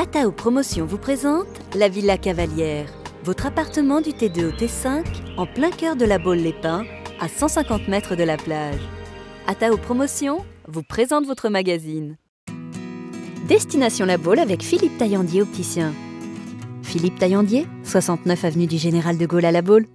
Atao Promotion vous présente la Villa Cavalière, votre appartement du T2 au T5 en plein cœur de la Baule-les-Pins, à 150 mètres de la plage. Atao Promotion vous présente votre magazine. Destination La Baule avec Philippe Taillandier, opticien. Philippe Taillandier, 69 avenue du Général de Gaulle à La Baule.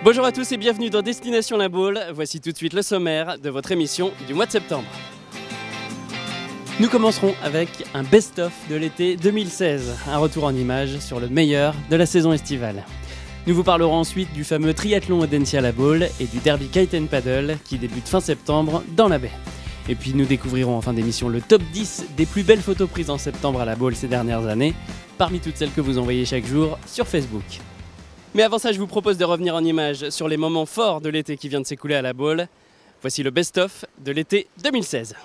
Bonjour à tous et bienvenue dans Destination La Baule. Voici tout de suite le sommaire de votre émission du mois de septembre. Nous commencerons avec un best-of de l'été 2016, un retour en images sur le meilleur de la saison estivale. Nous vous parlerons ensuite du fameux triathlon Audencia La Baule et du derby Kite & Paddle qui débute fin septembre dans la baie. Et puis nous découvrirons en fin d'émission le top 10 des plus belles photos prises en septembre à La Baule ces dernières années, parmi toutes celles que vous envoyez chaque jour sur Facebook. Mais avant ça, je vous propose de revenir en images sur les moments forts de l'été qui vient de s'écouler à La Baule. Voici le best-of de l'été 2016.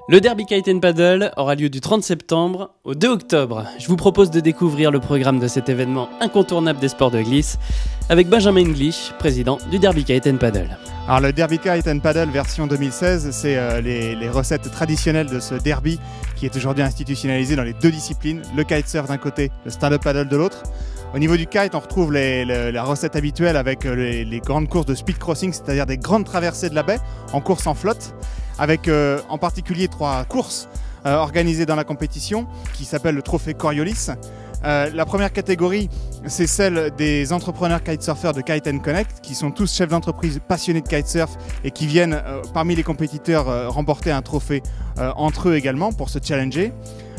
Le derby Kite & Paddle aura lieu du 30 septembre au 2 octobre. Je vous propose de découvrir le programme de cet événement incontournable des sports de glisse avec Benjamin English, président du derby Kite & Paddle. Alors le derby Kite & Paddle version 2016, c'est les recettes traditionnelles de ce derby qui est aujourd'hui institutionnalisé dans les deux disciplines, le kitesurf d'un côté, le stand-up paddle de l'autre. Au niveau du kite, on retrouve la recette habituelle avec les grandes courses de speed crossing, c'est-à-dire des grandes traversées de la baie en course en flotte, avec en particulier 3 courses organisées dans la compétition qui s'appelle le trophée Coriolis. La première catégorie, c'est celle des entrepreneurs kitesurfers de Kite & Connect, qui sont tous chefs d'entreprise passionnés de kitesurf et qui viennent parmi les compétiteurs remporter un trophée entre eux également pour se challenger.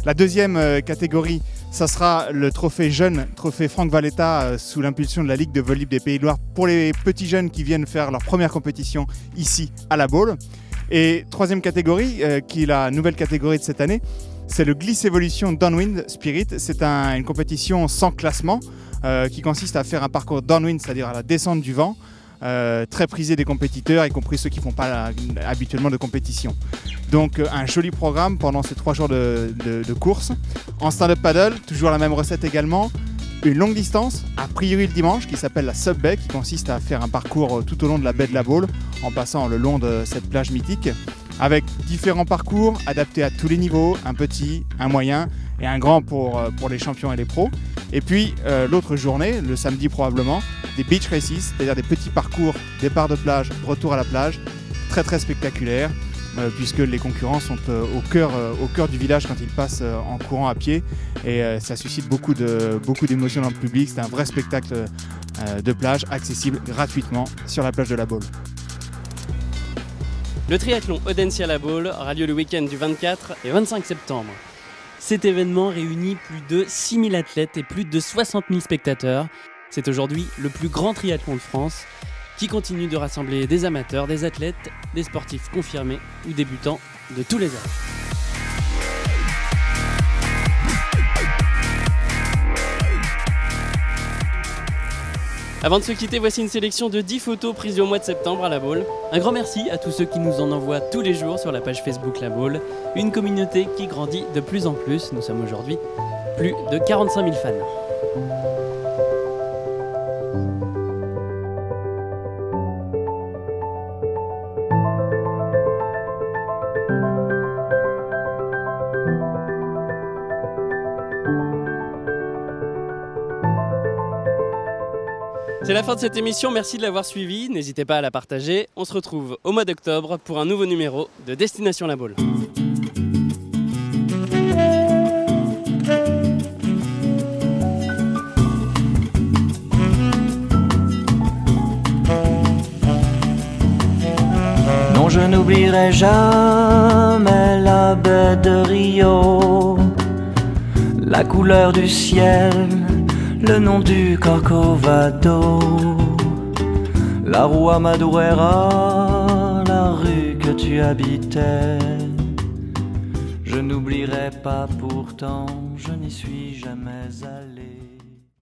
La deuxième catégorie, ça sera le trophée jeune, trophée Franck Valletta, sous l'impulsion de la Ligue de volley des Pays de Loire, pour les petits jeunes qui viennent faire leur première compétition ici à La Baule. Et troisième catégorie, qui est la nouvelle catégorie de cette année, c'est le Glisse Evolution Downwind Spirit. C'est une compétition sans classement qui consiste à faire un parcours downwind, c'est-à-dire à la descente du vent, très prisé des compétiteurs, y compris ceux qui ne font pas habituellement de compétition. Donc un joli programme pendant ces 3 jours de course. En stand-up paddle, toujours la même recette également. Une longue distance, a priori le dimanche, qui s'appelle la Sub Bay, qui consiste à faire un parcours tout au long de la baie de la Baule, en passant le long de cette plage mythique, avec différents parcours adaptés à tous les niveaux, un petit, un moyen et un grand pour les champions et les pros. Et puis l'autre journée, le samedi probablement, des beach races, c'est-à-dire des petits parcours, départ de plage, retour à la plage, très très spectaculaires, puisque les concurrents sont au cœur du village quand ils passent en courant à pied, et ça suscite beaucoup d'émotions dans le public. C'est un vrai spectacle de plage accessible gratuitement sur la plage de la Baule. Le triathlon Audencia-La Baule aura lieu le week-end du 24 et 25 septembre. Cet événement réunit plus de 6000 athlètes et plus de 60 000 spectateurs. C'est aujourd'hui le plus grand triathlon de France, qui continue de rassembler des amateurs, des athlètes, des sportifs confirmés ou débutants de tous les âges. Avant de se quitter, voici une sélection de 10 photos prises au mois de septembre à La Baule. Un grand merci à tous ceux qui nous en envoient tous les jours sur la page Facebook La Baule. Une communauté qui grandit de plus en plus. Nous sommes aujourd'hui plus de 45 000 fans. C'est la fin de cette émission, merci de l'avoir suivie, n'hésitez pas à la partager. On se retrouve au mois d'octobre pour un nouveau numéro de Destination La Baule. Non, je n'oublierai jamais la baie de Rio, la couleur du ciel, le nom du Corcovado, la rue Madureira, la rue que tu habitais. Je n'oublierai pas, pourtant je n'y suis jamais allé.